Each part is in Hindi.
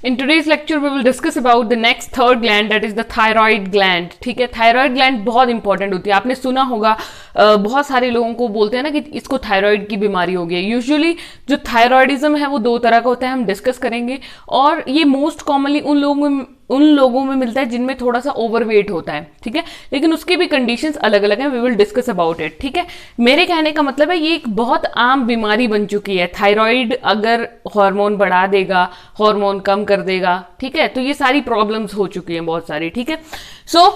In today's lecture we will discuss about the next third gland, that is the thyroid gland. ठीक है, थायराइड ग्लैंड बहुत इंपॉर्टेंट होती है. आपने सुना होगा बहुत सारे लोगों को बोलते हैं ना कि इसको थायराइड की बीमारी हो गई. यूजुअली जो थायराइडिज्म है वो दो तरह का होता है, हम डिस्कस करेंगे. और ये मोस्ट कॉमनली उन लोगों में मिलता है जिनमें थोड़ा सा ओवरवेट होता है. ठीक है, लेकिन उसकी भी कंडीशंस अलग अलग हैं. We will discuss about it. ठीक है, मेरे कहने का मतलब है ये एक बहुत आम बीमारी बन चुकी है. थायराइड अगर हार्मोन बढ़ा देगा, हार्मोन कम कर देगा, ठीक है, तो ये सारी प्रॉब्लम्स हो चुकी हैं बहुत सारी. ठीक है, so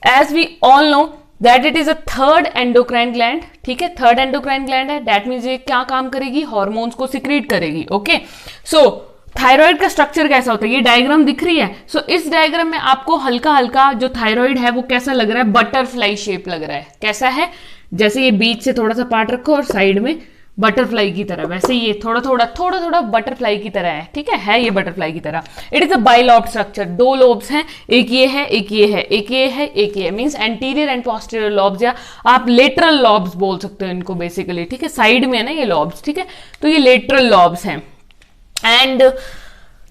as we all know that it is a third endocrine gland. ठीक है, थर्ड एंडोक्राइन ग्लैंड है. दैट मीन्स ये क्या काम करेगी, हार्मोन्स को सिक्रीट करेगी. ओके, सो थायराइड का स्ट्रक्चर कैसा होता है, ये डायग्राम दिख रही है. सो इस डायग्राम में आपको हल्का हल्का जो थायराइड है वो कैसा लग रहा है, बटरफ्लाई शेप लग रहा है. कैसा है, जैसे ये बीच से थोड़ा सा पार्ट रखो और साइड में बटरफ्लाई की तरह, वैसे ये थोड़ा थोड़ा बटरफ्लाई की तरह है. ठीक है ये बटरफ्लाई की तरह. It is a bilobe structure. दो लोब्स हैं, एक ये है, एक ये है, एक ये है, एक ये है. Means anterior and posterior lobes, या आप लेटरल लॉब्स बोल सकते हो इनको बेसिकली. ठीक है, साइड में है ना ये लॉब्स. ठीक है, तो ये लेटरल लॉब्स हैं. एंड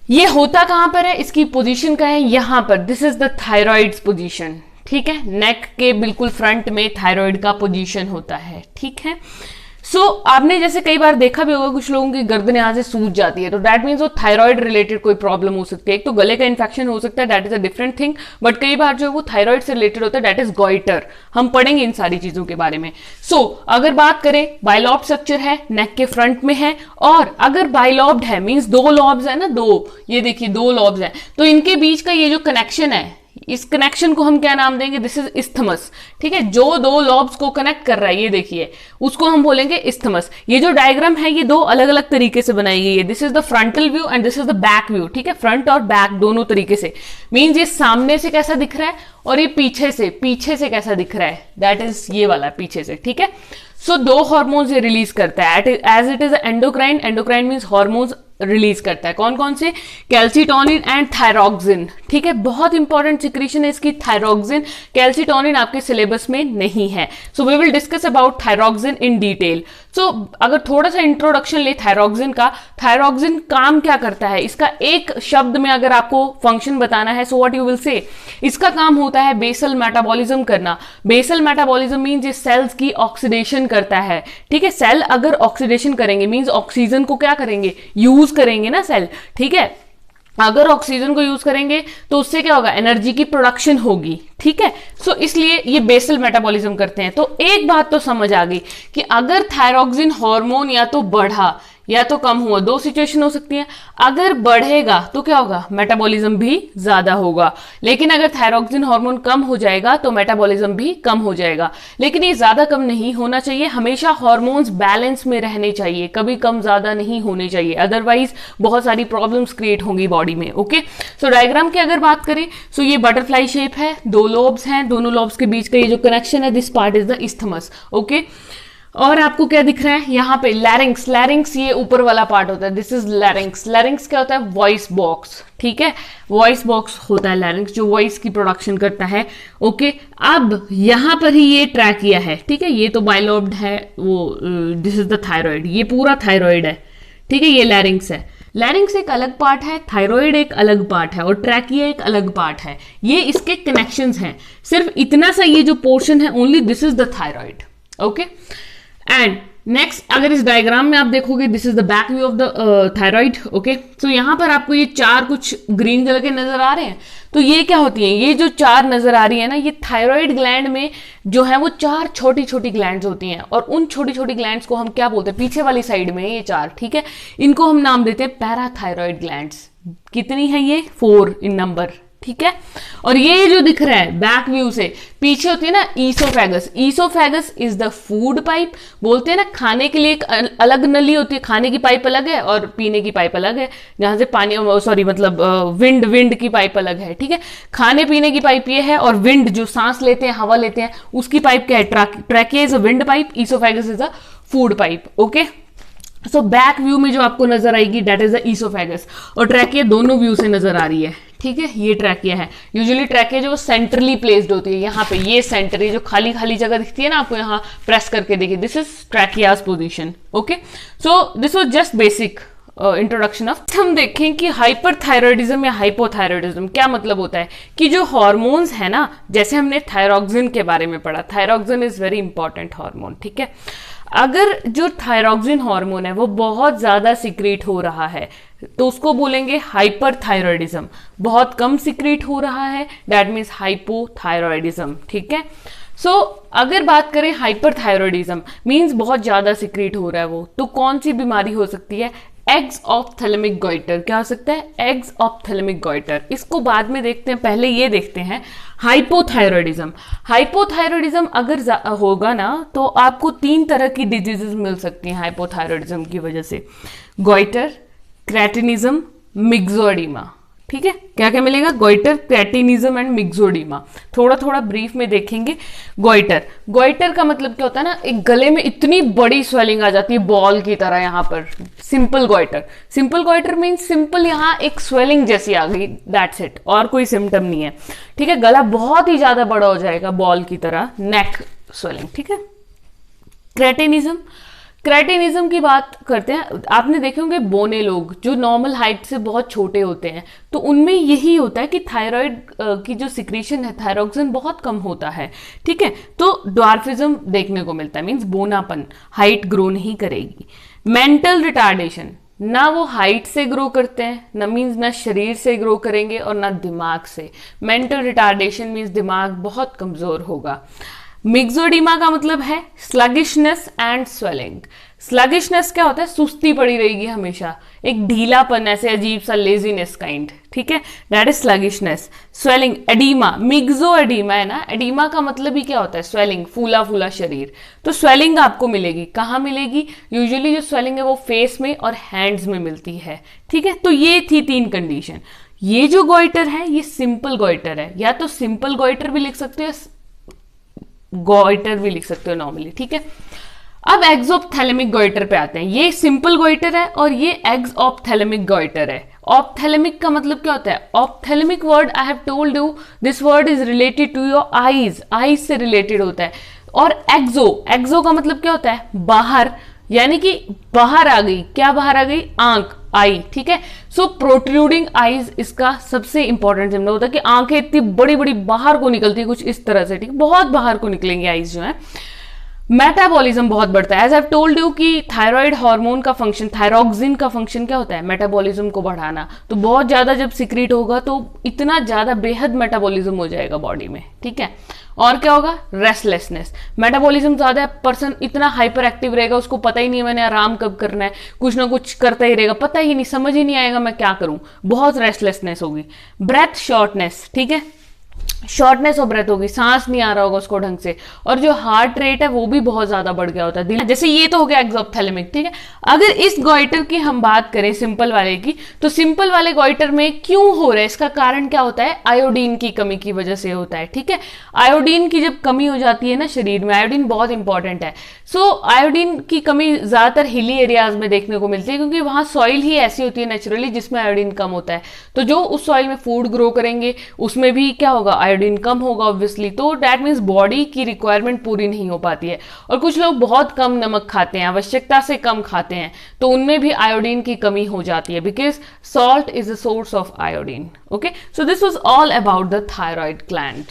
ये होता कहां पर है, इसकी पोजीशन का है यहां पर. This is the thyroids position. ठीक है, नेक के बिल्कुल फ्रंट में थायराइड का पोजीशन होता है. ठीक है, सो आपने जैसे कई बार देखा भी होगा कुछ लोगों की गर्दन यहाँ से सूज जाती है, तो दैट मीन्स वो थायराइड रिलेटेड कोई प्रॉब्लम हो सकती है. एक तो गले का इन्फेक्शन हो सकता है, that is a different thing. But कई बार जो है वो थायराइड से रिलेटेड होता है, दैट इज गॉइटर. हम पढ़ेंगे इन सारी चीजों के बारे में. सो अगर बात करें, बाइलॉब स्ट्रक्चर है, नेक के फ्रंट में है. और अगर बाइलॉब्ड है मीन्स दो लॉब्स है ना, दो, ये देखिए दो लॉब्स है, तो इनके बीच का ये जो कनेक्शन है, इस कनेक्शन को हम क्या नाम देंगे, दिस इज इस्थमस. ठीक है, जो दो लॉब्स को कनेक्ट कर रहा है, ये देखिए, उसको हम बोलेंगे इस्थमस. ये जो डायग्राम है ये दो अलग अलग तरीके से बनाई गई है. This is the frontal view and this is the back view. ठीक है, फ्रंट और बैक दोनों तरीके से. मींस ये सामने से कैसा दिख रहा है और ये पीछे से कैसा दिख रहा है, दैट इज ये वाला पीछे से. ठीक है, सो दो हार्मोन्स ये रिलीज करता है as it is endocrine. Endocrine means hormones release करता है. कौन कौन से, कैल्सीटोनिन एंड थायरॉक्सिन. ठीक है, बहुत इंपॉर्टेंट सिक्रीशन है इसकी थायरॉक्सिन. कैल्सीटोनिन आपके सिलेबस में नहीं है. So we will discuss about thyroxine in detail. So अगर थोड़ा सा इंट्रोडक्शन ले थायरॉक्सिन का, थायरॉक्सिन काम क्या करता है, इसका एक शब्द में अगर आपको फंक्शन बताना है, so what you will say, इसका काम होता है बेसल मेटाबॉलिज्म करना. बेसल मेटाबॉलिज्म मींस ये सेल्स की ऑक्सीडेशन करता है. ठीक है, सेल अगर ऑक्सीडेशन करेंगे मींस ऑक्सीजन को क्या करेंगे, यूज करेंगे ना सेल. ठीक है, अगर ऑक्सीजन को यूज करेंगे तो उससे क्या होगा, एनर्जी की प्रोडक्शन होगी. ठीक है, सो इसलिए ये बेसल मेटाबॉलिज्म करते हैं. तो एक बात तो समझ आ गई कि अगर थायरॉक्सिन हार्मोन या तो बढ़ा या तो कम हुआ, दो सिचुएशन हो सकती है. अगर बढ़ेगा तो क्या होगा, मेटाबॉलिज्म भी ज्यादा होगा. लेकिन अगर थायरॉक्सिन हार्मोन कम हो जाएगा तो मेटाबॉलिज्म भी कम हो जाएगा. लेकिन ये ज्यादा कम नहीं होना चाहिए, हमेशा हार्मोन्स बैलेंस में रहने चाहिए, कभी कम ज्यादा नहीं होने चाहिए, अदरवाइज बहुत सारी प्रॉब्लम्स क्रिएट होंगी बॉडी में. ओके, सो डायग्राम की अगर बात करें, सो ये बटरफ्लाई शेप है, दो लोब्स हैं, दोनों लोब्स के बीच का ये जो कनेक्शन है, this part is the isthmus. Okay, और आपको क्या दिख रहा है यहाँ पे, लैरिंक्स. लैरिंक्स ये ऊपर वाला पार्ट होता है, दिस इज लैरिंक्स. लैरिंक्स क्या होता है, वॉइस बॉक्स. ठीक है, वॉइस बॉक्स होता है लैरिंक्स, जो वॉइस की प्रोडक्शन करता है. ओके, अब यहाँ पर ही ये ट्रैकिया है. ठीक है, ये तो बाइलॉब्ड है, वो दिस इज द थायराइड, ये पूरा थायराइड है. ठीक है, ये लैरिंक्स है. लैरिंक्स एक अलग पार्ट है, थायराइड एक अलग पार्ट है, और ट्रैकिया एक अलग पार्ट है. ये इसके कनेक्शंस हैं. सिर्फ इतना सा ये जो पोर्शन है, only this is the thyroid. Okay, and next अगर इस डायग्राम में आप देखोगे, this is the back view of the thyroid. Okay, तो यहां पर आपको ये चार कुछ ग्रीन कलर के नजर आ रहे हैं. तो ये क्या होती हैं, ये जो चार नजर आ रही है ना, ये थायराइड ग्लैंड में जो है वो चार छोटी छोटी ग्लैंड्स होती हैं. और उन छोटी छोटी ग्लैंड्स को हम क्या बोलते हैं, पीछे वाली साइड में ये चार. ठीक है, इनको हम नाम देते हैं पैराथायराइड ग्लैंड्स. कितनी है ये, 4 इन नंबर. ठीक है, और ये जो दिख रहा है बैक व्यू से पीछे होती है ना oesophagus. Oesophagus is the food pipe. बोलते हैं ना, खाने के लिए एक अलग नली होती है, खाने की पाइप अलग है और पीने की पाइप अलग है, जहां से पानी, सॉरी मतलब विंड की पाइप अलग है. ठीक है, खाने पीने की पाइप ये है, और विंड जो सांस लेते हैं, हवा लेते हैं, उसकी पाइप क्या है, trachea is a wind pipe, oesophagus is a food pipe. Okay, so back view में जो आपको नजर आएगी दैट इज द ईसोफेगस, और ट्रैकिया दोनों व्यू से नजर आ रही है. ठीक है, ये ट्रैकिया है. यूजुअली ट्रैकिया जो सेंट्रली प्लेस्ड होती है, यहाँ पे ये सेंटर, ये जो खाली खाली जगह दिखती है ना आपको, यहाँ प्रेस करके देखिए, this is trachea's position. Okay, so this was just basic introduction of. हम देखें कि हाइपरथायरॉयडिज्म या हाइपोथायरॉयडिज्म क्या मतलब होता है, कि जो हॉर्मोन्स है ना, जैसे हमने थायरॉक्सिन के बारे में पढ़ा, thyroxine is very important hormone, ठीक है। अगर जो थायरॉक्सिन हार्मोन है वो बहुत ज्यादा सिक्रीट हो रहा है तो उसको बोलेंगे हाइपरथायरॉयडिज्म। बहुत कम सिक्रीट हो रहा है दैट मीन्स हाइपोथायरॉयडिज्म, ठीक है। सो अगर बात करें हाइपरथायरॉयडिज्म मीन्स बहुत ज्यादा सिक्रीट हो रहा है वो, तो कौन सी बीमारी हो सकती है, एग्स ऑफ थैलेमिक गॉइटर। क्या हो सकता है, एग्स ऑफ थैलेमिक गॉइटर। इसको बाद में देखते हैं, पहले ये देखते हैं हाइपोथायरॉयडिज्म। हाइपोथायरॉयडिज्म अगर होगा ना तो आपको 3 तरह की डिजीजेस मिल सकती हैं हाइपोथायरॉयडिज्म की वजह से, गॉइटर, क्रेटिनिज्म, मिक्सोडीमा, ठीक है। क्या क्या मिलेगा, गोइटर, क्रेटिनिज्म एंड मिक्सोडीमा। थोड़ा थोड़ा ब्रीफ में देखेंगे। गोइटर, गोइटर का मतलब क्या होता है ना, एक गले में इतनी बड़ी स्वेलिंग आ जाती है बॉल की तरह यहाँ पर, simple goitre. Simple goitre means simple यहाँ एक स्वेलिंग जैसी आ गई, दैट्स इट, और कोई सिम्टम नहीं है, ठीक है। गला बहुत ही ज्यादा बड़ा हो जाएगा बॉल की तरह, नेक स्वेलिंग, ठीक है। क्रेटिनिज्म, क्रेटिनिज्म की बात करते हैं। आपने देखे होंगे बोने लोग जो नॉर्मल हाइट से बहुत छोटे होते हैं, तो उनमें यही होता है कि थायराइड की जो सिक्रीशन है, थायरॉक्सिन बहुत कम होता है, ठीक है। तो ड्वार्फिज्म देखने को मिलता है, मीन्स बोनापन, हाइट ग्रो नहीं करेगी। मेंटल रिटार्डेशन, ना वो हाइट से ग्रो करते हैं, ना मीन्स ना शरीर से ग्रो करेंगे और ना दिमाग से। मेंटल रिटार्डेशन मीन्स दिमाग बहुत कमजोर होगा। मिक्सोडीमा का मतलब है स्लगिशनेस एंड स्वेलिंग। स्लगिशनेस क्या होता है, सुस्ती पड़ी रहेगी हमेशा, एक ढीलापन, ऐसे अजीब सा लेजीनेस काइंड, ठीक है, that is sluggishness. Swelling, oedema, myxoedema है ना, एडीमा का मतलब ही क्या होता है, स्वेलिंग, फूला फूला शरीर। तो स्वेलिंग आपको मिलेगी, कहाँ मिलेगी, यूजुअली जो स्वेलिंग है वो फेस में और हैंड्स में मिलती है, ठीक है। तो ये थी 3 कंडीशन। ये जो गोइटर है ये सिंपल गोइटर है, या तो सिंपल गोइटर भी लिख सकते हो, गोइटर भी लिख सकते हो नॉर्मली, ठीक है। अब एग्स ऑफ थैलेमिक गोइटर पे आते हैं। ये सिंपल गोइटर है और ये एग्स ऑफ थैलेमिक गोइटर है। ऑप्थैलेमिक का मतलब क्या होता है, ophthalmic word I have told you this word is related to your eyes, eyes से रिलेटेड होता है। और एक्सो, एक्सो का मतलब क्या होता है, बाहर, यानी कि बाहर आ गई, क्या बाहर आ गई, आंख, आई, ठीक है। सो प्रोट्रूडिंग आईज इसका सबसे इंपॉर्टेंट सिम्बल होता है कि आंखें इतनी बड़ी बड़ी बाहर को निकलती है कुछ इस तरह से, ठीक, बहुत बाहर को निकलेंगे आईज जो है। मेटाबॉलिज्म बहुत बढ़ता है, एज आई टोल्ड यू कि थायराइड हार्मोन का फंक्शन, थायरॉक्सिन का फंक्शन क्या होता है, मेटाबॉलिज्म को बढ़ाना। तो बहुत ज्यादा जब सिक्रीट होगा तो इतना ज्यादा बेहद मेटाबॉलिज्म हो जाएगा बॉडी में, ठीक है। और क्या होगा, रेस्टलेसनेस, मेटाबॉलिज्म ज्यादा है, पर्सन इतना हाइपर एक्टिव रहेगा, उसको पता ही नहीं है मैंने आराम कब करना है, कुछ ना कुछ करता ही रहेगा, पता ही नहीं, समझ ही नहीं आएगा मैं क्या करूं, बहुत रेस्टलेसनेस होगी। ब्रेथ शॉर्टनेस, ठीक है, शॉर्टनेस ऑफ ब्रेथ होगी, सांस नहीं आ रहा होगा उसको ढंग से। और जो हार्ट रेट है वो भी बहुत ज्यादा बढ़ गया होता है, दिल, जैसे ये तो हो गया एक्सोप्थैलेमिक, ठीक है। अगर इस गोइटर की हम बात करें सिंपल वाले की, तो सिंपल वाले गोइटर में क्यों हो रहा है, इसका कारण क्या होता है, आयोडीन की कमी की वजह से होता है, ठीक है। आयोडीन की जब कमी हो जाती है ना शरीर में, आयोडीन बहुत इंपॉर्टेंट है। सो आयोडीन की कमी ज्यादातर हिली एरियाज में देखने को मिलती है, क्योंकि वहां सॉइल ही ऐसी होती है नेचुरली जिसमें आयोडीन कम होता है। तो जो उस सॉइल में फूड ग्रो करेंगे उसमें भी क्या होगा, आयोडीन कम होगा ऑब्वियसली। तो दैट मीन्स बॉडी की रिक्वायरमेंट पूरी नहीं हो पाती है। और कुछ लोग बहुत कम नमक खाते हैं, आवश्यकता से कम खाते हैं, तो उनमें भी आयोडीन की कमी हो जाती है, because salt is a source of iodine. Okay, so this was all about the thyroid gland.